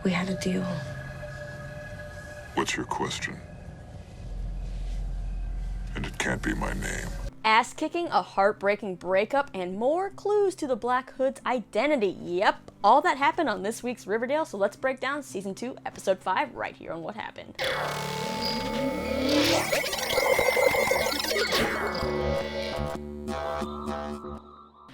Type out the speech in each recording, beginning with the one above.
We had a deal. What's your question? And it can't be my name. Ass-kicking, a heartbreaking breakup, and more clues to the Black Hood's identity. Yep, all that happened on this week's Riverdale, so let's break down Season 2, Episode 5 right here on What Happened.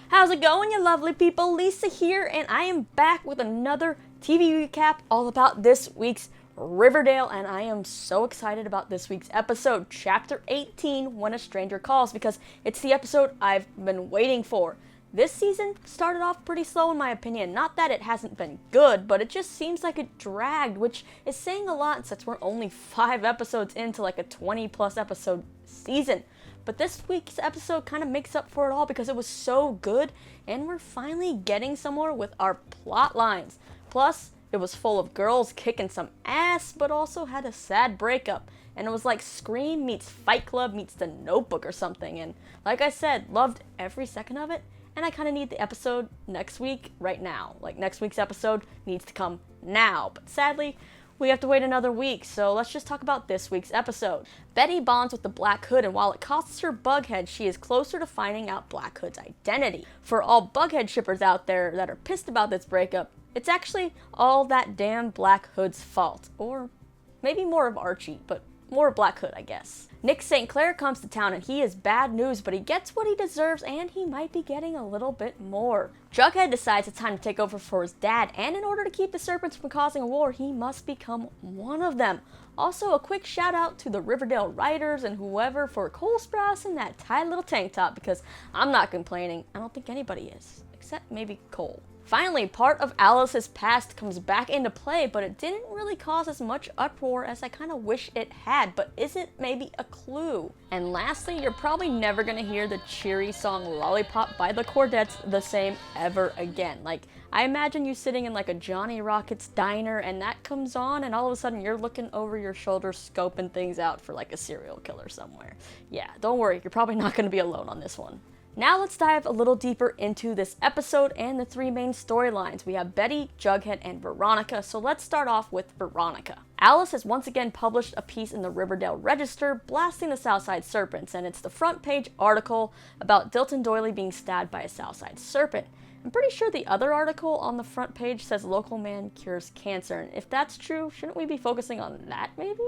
How's it going, you lovely people? Lisa here, and I am back with another TV recap all about this week's Riverdale, and I am so excited about this week's episode, Chapter 18, When a Stranger Calls, because it's the episode I've been waiting for. This season started off pretty slow in my opinion. Not that it hasn't been good, but it just seems like it dragged, which is saying a lot since we're only 5 episodes into like a 20 plus episode season. But this week's episode kind of makes up for it all because it was so good, and we're finally getting somewhere with our plot lines. Plus, it was full of girls kicking some ass, but also had a sad breakup. And it was like Scream meets Fight Club meets The Notebook or something. And like I said, loved every second of it. And I kind of need the episode next week right now. Like next week's episode needs to come now. But sadly, we have to wait another week, so let's just talk about this week's episode. Betty bonds with the Black Hood, and while it costs her Bughead, she is closer to finding out Black Hood's identity. For all Bughead shippers out there that are pissed about this breakup, it's actually all that damn Black Hood's fault. Or maybe more of Archie, but more Black Hood, I guess. Nick St Clair comes to town and he is bad news, but he gets what he deserves and he might be getting a little bit more. Jughead decides it's time to take over for his dad, and in order to keep the serpents from causing a war, he must become one of them. Also, a quick shout out to the Riverdale writers and whoever for Cole Sprouse in that tight little tank top, because I'm not complaining. I don't think anybody is, except maybe Cole. Finally, part of Alice's past comes back into play, but it didn't really cause as much uproar as I kind of wish it had, but is it maybe a clue? And lastly, you're probably never going to hear the cheery song Lollipop by the Chordettes the same ever again. Like, I imagine you sitting in like a Johnny Rockets diner and that comes on and all of a sudden you're looking over your shoulder scoping things out for like a serial killer somewhere. Yeah, don't worry, you're probably not going to be alone on this one. Now let's dive a little deeper into this episode and the 3 main storylines. We have Betty, Jughead, and Veronica, so let's start off with Veronica. Alice has once again published a piece in the Riverdale Register blasting the Southside Serpents, and it's the front page article about Dilton Doily being stabbed by a Southside Serpent. I'm pretty sure the other article on the front page says local man cures cancer, and if that's true, shouldn't we be focusing on that maybe?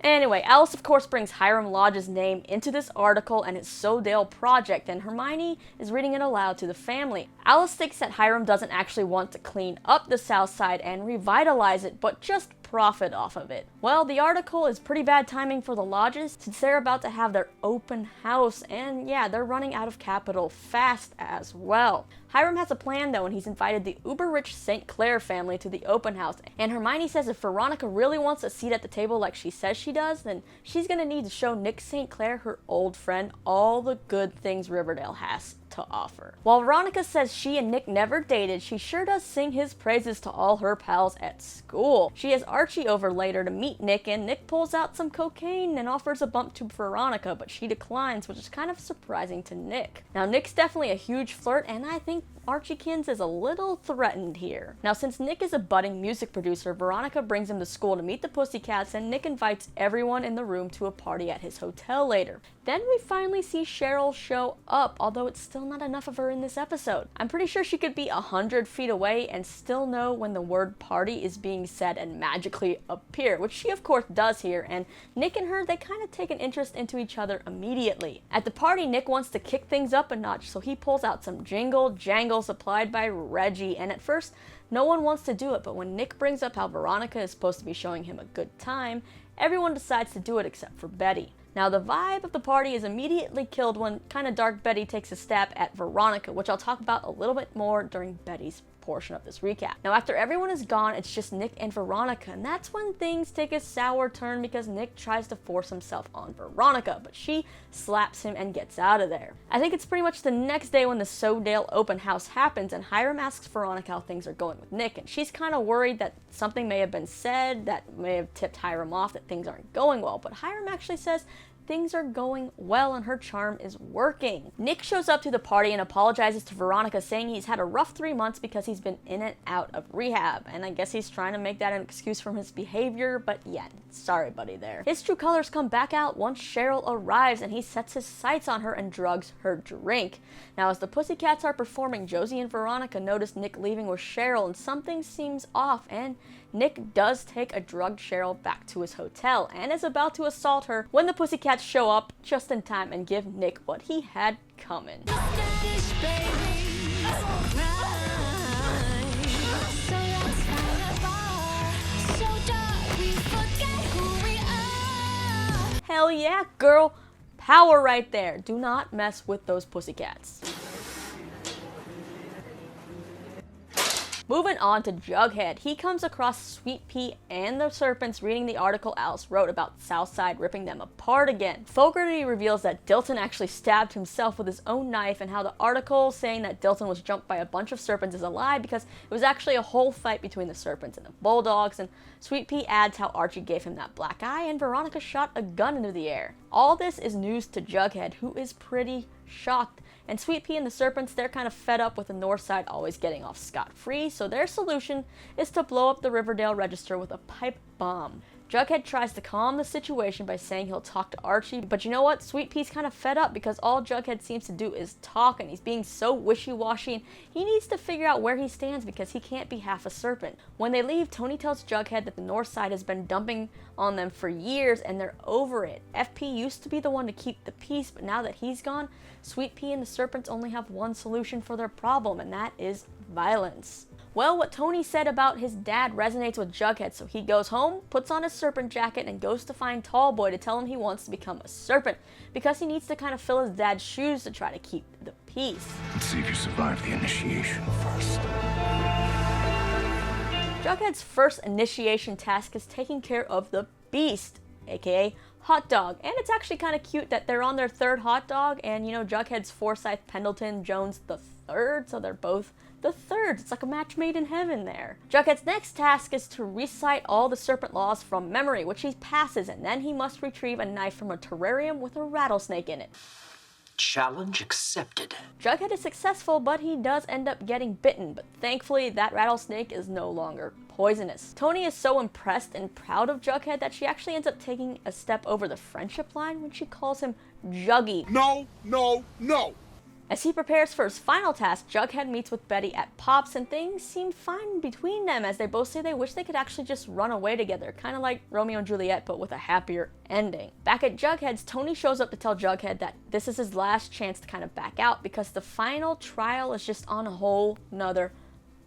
Anyway, Alice of course brings Hiram Lodge's name into this article and his Sodale project, and Hermione is reading it aloud to the family. Alice thinks that Hiram doesn't actually want to clean up the South Side and revitalize it, but just profit off of it. Well, the article is pretty bad timing for the Lodges since they're about to have their open house, and yeah, they're running out of capital fast as well. Hiram has a plan though, and he's invited the uber-rich St. Clair family to the open house, and Hermione says if Veronica really wants a seat at the table like she says she does, then she's gonna need to show Nick St. Clair, her old friend, all the good things Riverdale has to offer. While Veronica says she and Nick never dated, she sure does sing his praises to all her pals at school. She has Archie over later to meet Nick, and Nick pulls out some cocaine and offers a bump to Veronica, but she declines, which is kind of surprising to Nick. Now, Nick's definitely a huge flirt, and I think Archiekins is a little threatened here. Now, since Nick is a budding music producer, Veronica brings him to school to meet the Pussycats, and Nick invites everyone in the room to a party at his hotel later. Then we finally see Cheryl show up, although it's still not enough of her in this episode. I'm pretty sure she could be 100 feet away and still know when the word party is being said and magically appear, which she of course does here, and Nick and her, they kind of take an interest into each other immediately. At the party, Nick wants to kick things up a notch, so he pulls out some jingle jangle supplied by Reggie, and at first, no one wants to do it, but when Nick brings up how Veronica is supposed to be showing him a good time, everyone decides to do it except for Betty. Now, the vibe of the party is immediately killed when kinda dark Betty takes a stab at Veronica, which I'll talk about a little bit more during Betty's portion of this recap. Now, after everyone is gone, it's just Nick and Veronica, and that's when things take a sour turn because Nick tries to force himself on Veronica, but she slaps him and gets out of there. I think it's pretty much the next day when the Sodale open house happens, and Hiram asks Veronica how things are going with Nick, and she's kind of worried that something may have been said that may have tipped Hiram off that things aren't going well, but Hiram actually says things are going well and her charm is working. Nick shows up to the party and apologizes to Veronica, saying he's had a rough 3 months because he's been in and out of rehab, and I guess he's trying to make that an excuse from his behavior, but yeah, sorry buddy there. His true colors come back out once Cheryl arrives, and he sets his sights on her and drugs her drink. Now, as the Pussycats are performing, Josie and Veronica notice Nick leaving with Cheryl, and something seems off, and Nick does take a drugged Cheryl back to his hotel and is about to assault her when the Pussycats show up just in time and give Nick what he had coming. Hell yeah, girl. Power right there. Do not mess with those Pussycats. Moving on to Jughead, he comes across Sweet Pea and the Serpents reading the article Alice wrote about Southside ripping them apart again. Fogarty reveals that Dilton actually stabbed himself with his own knife, and how the article saying that Dilton was jumped by a bunch of serpents is a lie because it was actually a whole fight between the serpents and the bulldogs, and Sweet Pea adds how Archie gave him that black eye and Veronica shot a gun into the air. All this is news to Jughead, who is pretty shocked. And Sweet Pea and the Serpents, they're kind of fed up with the North Side always getting off scot-free, so their solution is to blow up the Riverdale Register with a pipe bomb. Jughead tries to calm the situation by saying he'll talk to Archie, but you know what? Sweet Pea's kind of fed up because all Jughead seems to do is talk, and he's being so wishy-washy, and he needs to figure out where he stands because he can't be half a serpent. When they leave, Tony tells Jughead that the North Side has been dumping on them for years and they're over it. FP used to be the one to keep the peace, but now that he's gone, Sweet Pea and the Serpents only have one solution for their problem, and that is violence. Well, what Tony said about his dad resonates with Jughead, so he goes home, puts on his serpent jacket, and goes to find Tallboy to tell him he wants to become a serpent, because he needs to kind of fill his dad's shoes to try to keep the peace. Let's see if you survive the initiation first. Jughead's first initiation task is taking care of the Beast, aka Hot Dog, and it's actually kind of cute that they're on their third hot dog, and you know, Jughead's Forsyth Pendleton Jones the third, so they're both the thirds. It's like a match made in heaven there. Jughead's next task is to recite all the serpent laws from memory, which he passes, and then he must retrieve a knife from a terrarium with a rattlesnake in it. Challenge accepted. Jughead is successful, but he does end up getting bitten, but thankfully that rattlesnake is no longer poisonous. Tony is so impressed and proud of Jughead that she actually ends up taking a step over the friendship line when she calls him Juggy. No, no, no! As he prepares for his final task, Jughead meets with Betty at Pop's, and things seem fine between them as they both say they wish they could actually just run away together, kind of like Romeo and Juliet but with a happier ending. Back at Jughead's, Tony shows up to tell Jughead that this is his last chance to kind of back out because the final trial is just on a whole nother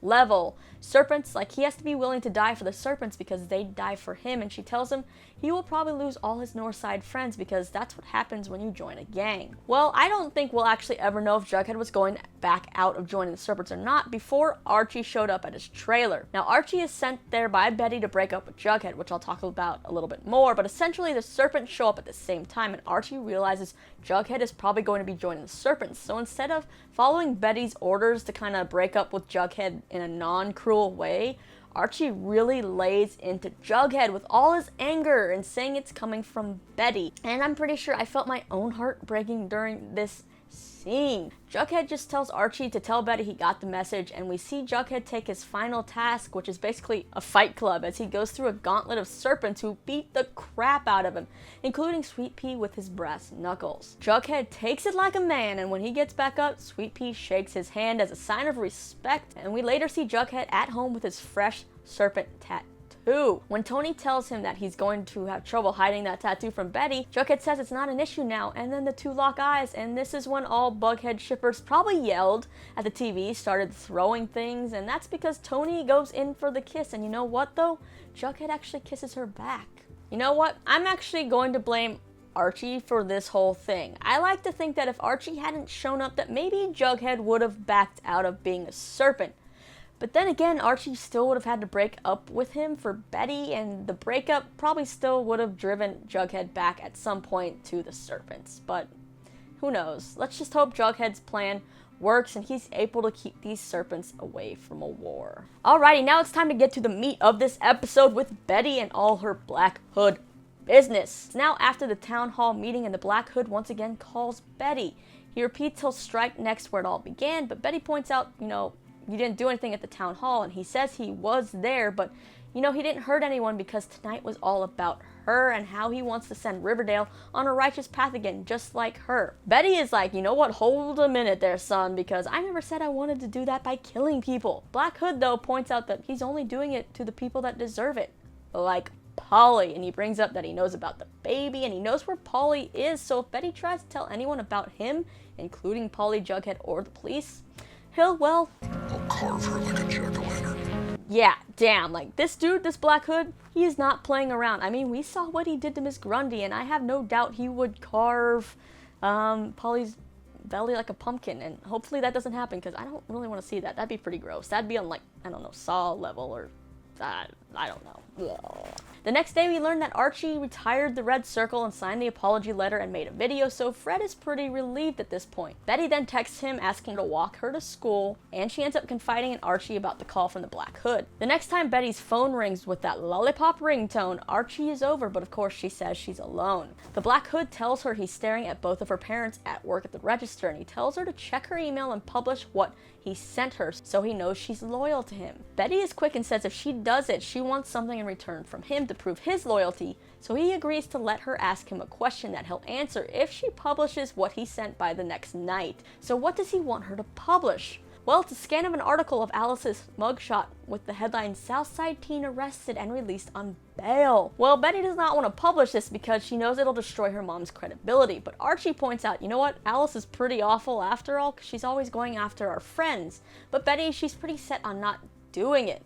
level. Serpents, like, he has to be willing to die for the serpents because they die for him, and she tells him he will probably lose all his Northside friends because that's what happens when you join a gang. Well, I don't think we'll actually ever know if Jughead was going back out of joining the serpents or not before Archie showed up at his trailer. Now, Archie is sent there by Betty to break up with Jughead, which I'll talk about a little bit more, but essentially the serpents show up at the same time, and Archie realizes Jughead is probably going to be joining the serpents, so instead of following Betty's orders to kind of break up with Jughead in a non-cruel way, Archie really lays into Jughead with all his anger and saying it's coming from Betty. And I'm pretty sure I felt my own heart breaking during this scene. Jughead just tells Archie to tell Betty he got the message, and we see Jughead take his final task, which is basically a fight club, as he goes through a gauntlet of serpents who beat the crap out of him, including Sweet Pea with his brass knuckles. Jughead takes it like a man, and when he gets back up, Sweet Pea shakes his hand as a sign of respect, and we later see Jughead at home with his fresh serpent tattoo. When Tony tells him that he's going to have trouble hiding that tattoo from Betty, Jughead says it's not an issue now, and then the two lock eyes, and this is when all Bughead shippers probably yelled at the TV, started throwing things, and that's because Tony goes in for the kiss, and you know what though? Jughead actually kisses her back. You know what? I'm actually going to blame Archie for this whole thing. I like to think that if Archie hadn't shown up, that maybe Jughead would have backed out of being a serpent. But then again, Archie still would have had to break up with him for Betty, and the breakup probably still would have driven Jughead back at some point to the serpents. But who knows? Let's just hope Jughead's plan works and he's able to keep these serpents away from a war. Alrighty, now it's time to get to the meat of this episode with Betty and all her Black Hood business. It's now after the town hall meeting and the Black Hood once again calls Betty. He repeats he'll strike next where it all began, but Betty points out, you didn't do anything at the town hall, and he says he was there, but he didn't hurt anyone because tonight was all about her and how he wants to send Riverdale on a righteous path again, just like her. Betty is like, you know what, hold a minute there, son, because I never said I wanted to do that by killing people. Black Hood, though, points out that he's only doing it to the people that deserve it, like Polly, and he brings up that he knows about the baby and he knows where Polly is, so if Betty tries to tell anyone about him, including Polly, Jughead, or the police, I'll carve her like a jack-o'-lantern. Yeah, damn, like this dude, this Black Hood, he is not playing around. I mean, we saw what he did to Miss Grundy, and I have no doubt he would carve Polly's belly like a pumpkin, and hopefully that doesn't happen, because I don't really want to see that. That'd be pretty gross. That'd be on, like, I don't know, Saw level, or I don't know. Ugh. The next day we learned that Archie retired the Red Circle and signed the apology letter and made a video, so Fred is pretty relieved at this point. Betty then texts him asking to walk her to school, and she ends up confiding in Archie about the call from the Black Hood. The next time Betty's phone rings with that lollipop ringtone, Archie is over, but of course she says she's alone. The Black Hood tells her he's staring at both of her parents at work at the register, and he tells her to check her email and publish what he sent her so he knows she's loyal to him. Betty is quick and says if she does it, she wants something in return from him to prove his loyalty, so he agrees to let her ask him a question that he'll answer if she publishes what he sent by the next night. So what does he want her to publish? Well, it's a scan of an article of Alice's mugshot with the headline, "Southside Teen Arrested and Released on Bail." Well, Betty does not want to publish this because she knows it'll destroy her mom's credibility, but Archie points out, you know what, Alice is pretty awful after all, because she's always going after our friends, but Betty, she's pretty set on not doing it.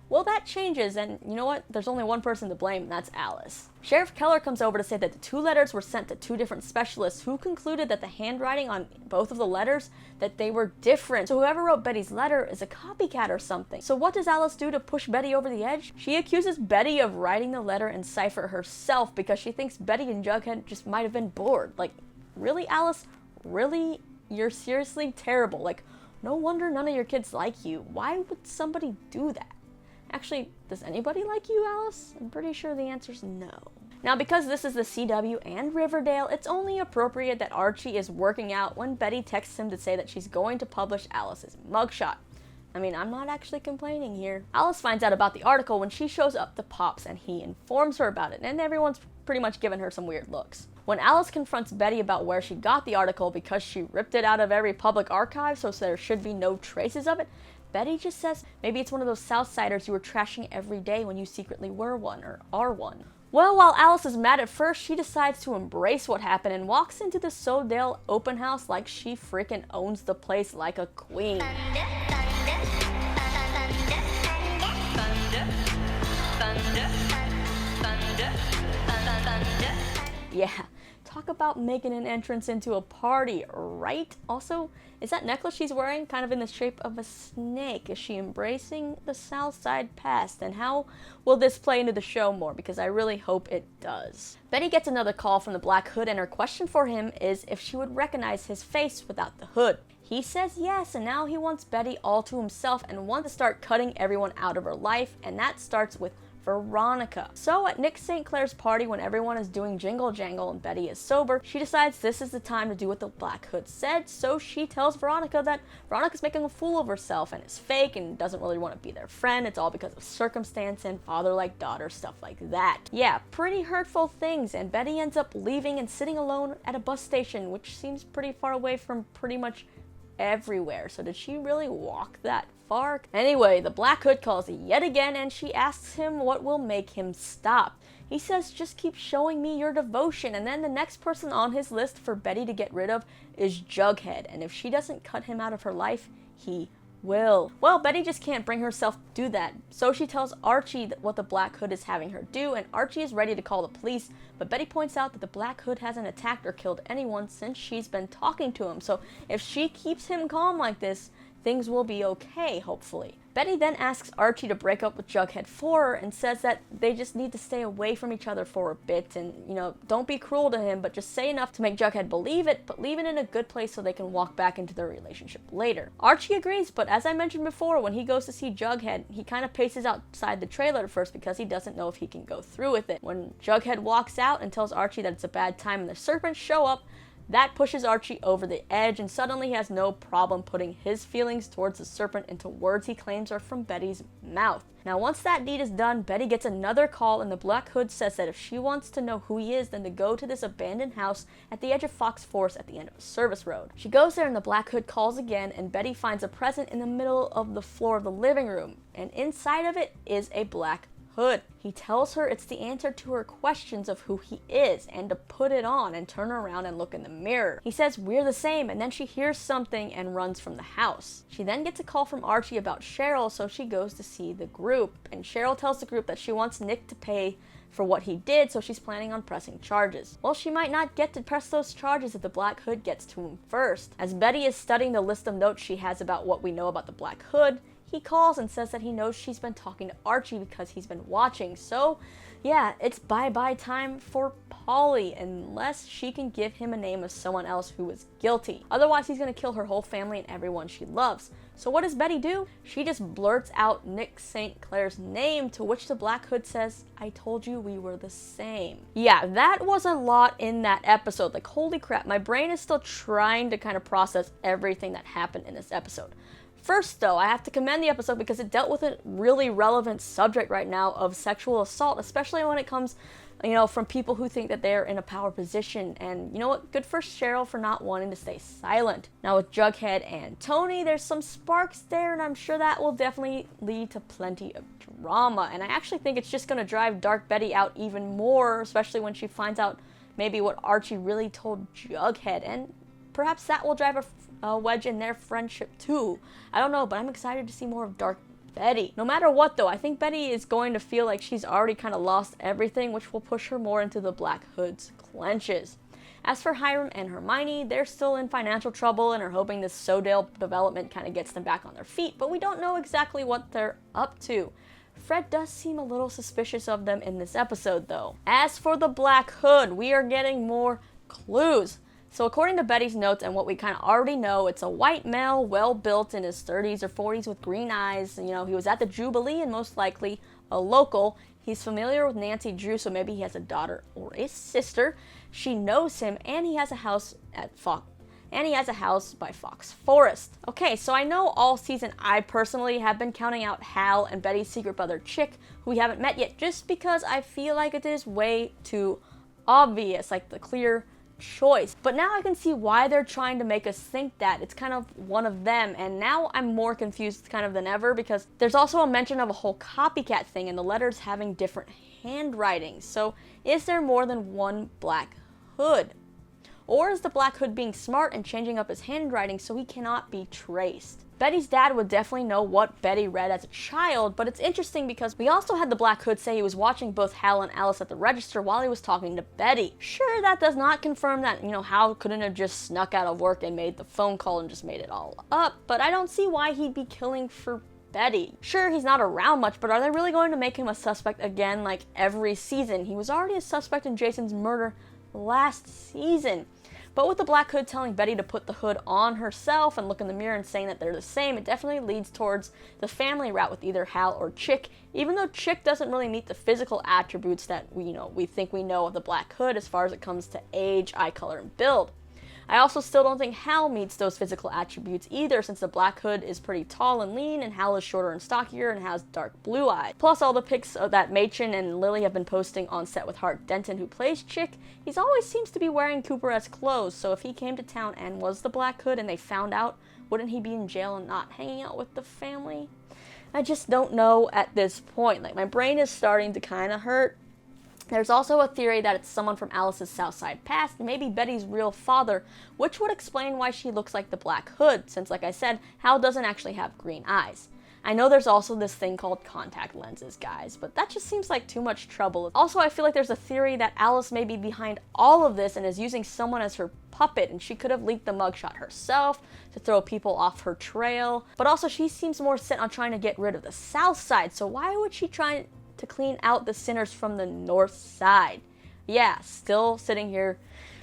Well, that changes, and you know what? There's only one person to blame, and that's Alice. Sheriff Keller comes over to say that the two letters were sent to two different specialists who concluded that the handwriting on both of the letters, that they were different. So whoever wrote Betty's letter is a copycat or something. So what does Alice do to push Betty over the edge? She accuses Betty of writing the letter in cipher herself because she thinks Betty and Jughead just might have been bored. Like, really, Alice? Really? You're seriously terrible. Like, no wonder none of your kids like you. Why would somebody do that? Actually, does anybody like you, Alice? I'm pretty sure the answer's no. Now, because this is the CW and Riverdale, it's only appropriate that Archie is working out when Betty texts him to say that she's going to publish Alice's mugshot. I mean, I'm not actually complaining here. Alice finds out about the article when she shows up to Pops, and he informs her about it, and everyone's pretty much giving her some weird looks. When Alice confronts Betty about where she got the article because she ripped it out of every public archive, so there should be no traces of it, Betty just says maybe it's one of those Southsiders you were trashing every day when you secretly were one, or are one. Well, while Alice is mad at first, she decides to embrace what happened and walks into the Sodale open house like she freaking owns the place like a queen. Yeah, talk about making an entrance into a party, right? Also, is that necklace she's wearing kind of in the shape of a snake? Is she embracing the Southside past? And how will this play into the show more? Because I really hope it does. Betty gets another call from the Black Hood, and her question for him is if she would recognize his face without the hood. He says yes, and now he wants Betty all to himself and wants to start cutting everyone out of her life, and that starts with Veronica. So at Nick St Clair's party, when everyone is doing jingle jangle and Betty is sober, she decides this is the time to do what the Black Hood said, so she tells Veronica that Veronica's making a fool of herself and is fake and doesn't really want to be their friend. It's all because of circumstance and father like daughter, stuff like that. Yeah, pretty hurtful things, and Betty ends up leaving and sitting alone at a bus station, which seems pretty far away from pretty much everywhere. So did she really walk that far? Anyway, the Black Hood calls yet again, and she asks him what will make him stop. He says, just keep showing me your devotion, and then the next person on his list for Betty to get rid of is Jughead, and if she doesn't cut him out of her life, he will. Well, Betty just can't bring herself to do that, so she tells Archie what the Black Hood is having her do, and Archie is ready to call the police, but Betty points out that the Black Hood hasn't attacked or killed anyone since she's been talking to him, so if she keeps him calm like this, things will be okay, hopefully. Betty then asks Archie to break up with Jughead for her and says that they just need to stay away from each other for a bit and, don't be cruel to him, but just say enough to make Jughead believe it, but leave it in a good place so they can walk back into their relationship later. Archie agrees, but as I mentioned before, when he goes to see Jughead, he kind of paces outside the trailer at first because he doesn't know if he can go through with it. When Jughead walks out and tells Archie that it's a bad time and the serpents show up, that pushes Archie over the edge, and suddenly he has no problem putting his feelings towards the serpent into words he claims are from Betty's mouth. Now, once that deed is done, Betty gets another call, and the Black Hood says that if she wants to know who he is, then to go to this abandoned house at the edge of Fox Forest at the end of a service road. She goes there, and the Black Hood calls again, and Betty finds a present in the middle of the floor of the living room, and inside of it is a Black Hood. He tells her it's the answer to her questions of who he is and to put it on and turn around and look in the mirror. He says we're the same, and then she hears something and runs from the house. She then gets a call from Archie about Cheryl, so she goes to see the group, and Cheryl tells the group that she wants Nick to pay for what he did, so she's planning on pressing charges. Well, she might not get to press those charges if the Black Hood gets to him first. As Betty is studying the list of notes she has about what we know about the Black Hood, he calls and says that he knows she's been talking to Archie because he's been watching. So, yeah, it's bye-bye time for Polly, unless she can give him a name of someone else who is guilty. Otherwise, he's going to kill her whole family and everyone she loves. So what does Betty do? She just blurts out Nick St Clair's name, to which the Black Hood says, I told you we were the same. Yeah, that was a lot in that episode. Like, holy crap, my brain is still trying to kind of process everything that happened in this episode. First, though, I have to commend the episode because it dealt with a really relevant subject right now of sexual assault, especially when it comes, from people who think that they're in a power position. And you know what? Good for Cheryl for not wanting to stay silent. Now with Jughead and Tony, there's some sparks there, and I'm sure that will definitely lead to plenty of drama. And I actually think it's just going to drive Dark Betty out even more, especially when she finds out maybe what Archie really told Jughead. And perhaps that will drive a wedge in their friendship too. I don't know, but I'm excited to see more of Dark Betty. No matter what though, I think Betty is going to feel like she's already kind of lost everything, which will push her more into the Black Hood's clenches. As for Hiram and Hermione, they're still in financial trouble and are hoping this Sodale development kind of gets them back on their feet, but we don't know exactly what they're up to. Fred does seem a little suspicious of them in this episode though. As for the Black Hood, we are getting more clues. So according to Betty's notes and what we kind of already know, it's a white male, well-built, in his 30s or 40s with green eyes. He was at the Jubilee and most likely a local. He's familiar with Nancy Drew, so maybe he has a daughter or a sister. She knows him, and he has a house at by Fox Forest. Okay, so I know all season I personally have been counting out Hal and Betty's secret brother Chick, who we haven't met yet, just because I feel like it is way too obvious, like the clear choice. But now I can see why they're trying to make us think that it's kind of one of them, and now I'm more confused kind of than ever because there's also a mention of a whole copycat thing and the letters having different handwriting. So is there more than one Black Hood? Or is the Black Hood being smart and changing up his handwriting so he cannot be traced? Betty's dad would definitely know what Betty read as a child, but it's interesting because we also had the Black Hood say he was watching both Hal and Alice at the register while he was talking to Betty. Sure, that does not confirm that, Hal couldn't have just snuck out of work and made the phone call and just made it all up, but I don't see why he'd be killing for Betty. Sure, he's not around much, but are they really going to make him a suspect again like every season? He was already a suspect in Jason's murder last season. But with the Black Hood telling Betty to put the hood on herself and look in the mirror and saying that they're the same, it definitely leads towards the family route with either Hal or Chick, even though Chick doesn't really meet the physical attributes that we think we know of the Black Hood as far as it comes to age, eye color, and build. I also still don't think Hal meets those physical attributes either, since the Black Hood is pretty tall and lean, and Hal is shorter and stockier and has dark blue eyes. Plus all the pics that Machen and Lily have been posting on set with Hart Denton, who plays Chick, he always seems to be wearing Cooper-esque clothes, so if he came to town and was the Black Hood and they found out, wouldn't he be in jail and not hanging out with the family? I just don't know at this point. Like, my brain is starting to kind of hurt. There's also a theory that it's someone from Alice's Southside past, maybe Betty's real father, which would explain why she looks like the Black Hood, since like I said, Hal doesn't actually have green eyes. I know there's also this thing called contact lenses, guys, but that just seems like too much trouble. Also, I feel like there's a theory that Alice may be behind all of this and is using someone as her puppet, and she could have leaked the mugshot herself to throw people off her trail. But also, she seems more set on trying to get rid of the South Side, so why would she try to clean out the sinners from the North Side? Yeah, still sitting here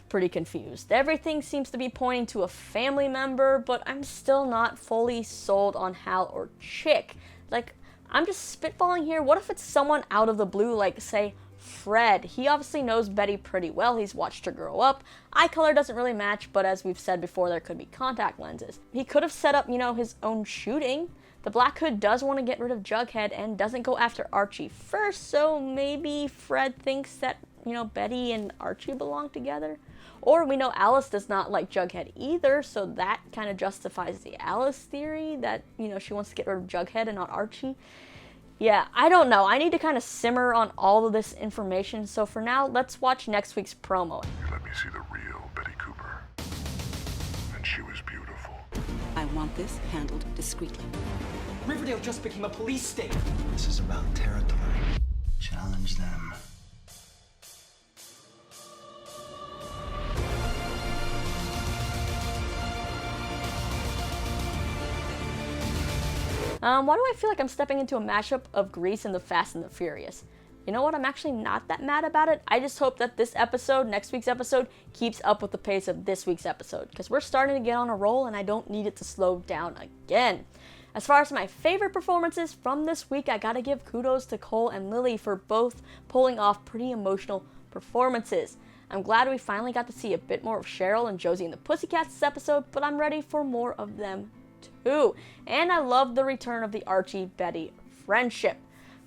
pretty confused. Everything seems to be pointing to a family member, but I'm still not fully sold on Hal or Chick. Like, I'm just spitballing here. What if it's someone out of the blue, like, say, Fred? He obviously knows Betty pretty well. He's watched her grow up. Eye color doesn't really match, but as we've said before, there could be contact lenses. He could have set up, his own shooting. The Black Hood does want to get rid of Jughead and doesn't go after Archie first, so maybe Fred thinks that, Betty and Archie belong together. Or we know Alice does not like Jughead either, so that kind of justifies the Alice theory that, she wants to get rid of Jughead and not Archie. Yeah, I don't know. I need to kind of simmer on all of this information, so for now, let's watch next week's promo. You let me see the real Betty Cooper. And she was beautiful. I want this handled discreetly. Riverdale just became a police state. This is about territory. Challenge them. Why do I feel like I'm stepping into a mashup of Grease and The Fast and the Furious? You know what? I'm actually not that mad about it. I just hope that this episode, next week's episode, keeps up with the pace of this week's episode, because we're starting to get on a roll and I don't need it to slow down again. As far as my favorite performances from this week, I gotta give kudos to Cole and Lily for both pulling off pretty emotional performances. I'm glad we finally got to see a bit more of Cheryl and Josie and the Pussycats this episode, but I'm ready for more of them too. And I love the return of the Archie-Betty friendship.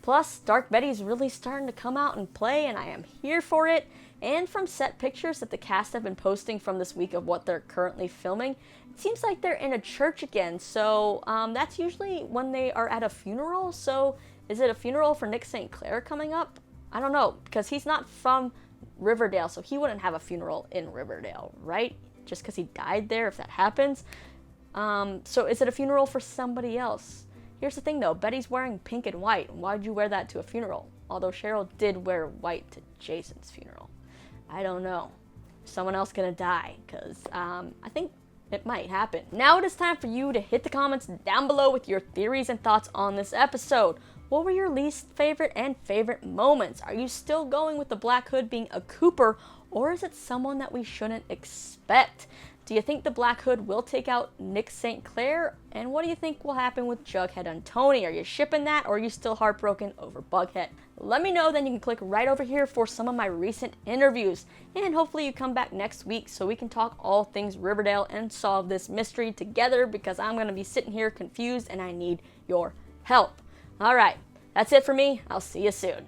Plus, Dark Betty's really starting to come out and play, and I am here for it. And from set pictures that the cast have been posting from this week of what they're currently filming, it seems like they're in a church again. So that's usually when they are at a funeral. So is it a funeral for Nick St Clair coming up? I don't know, because he's not from Riverdale, so he wouldn't have a funeral in Riverdale, right? Just because he died there, if that happens. So is it a funeral for somebody else? Here's the thing though, Betty's wearing pink and white. Why'd you wear that to a funeral? Although Cheryl did wear white to Jason's funeral. I don't know. Someone else gonna die, because I think it might happen. Now it is time for you to hit the comments down below with your theories and thoughts on this episode. What were your least favorite and favorite moments? Are you still going with the Black Hood being a Cooper, or is it someone that we shouldn't expect? Do you think the Black Hood will take out Nick St Clair? And what do you think will happen with Jughead and Tony? Are you shipping that, or are you still heartbroken over Bughead? Let me know, then you can click right over here for some of my recent interviews. And hopefully you come back next week so we can talk all things Riverdale and solve this mystery together, because I'm going to be sitting here confused and I need your help. Alright, that's it for me. I'll see you soon.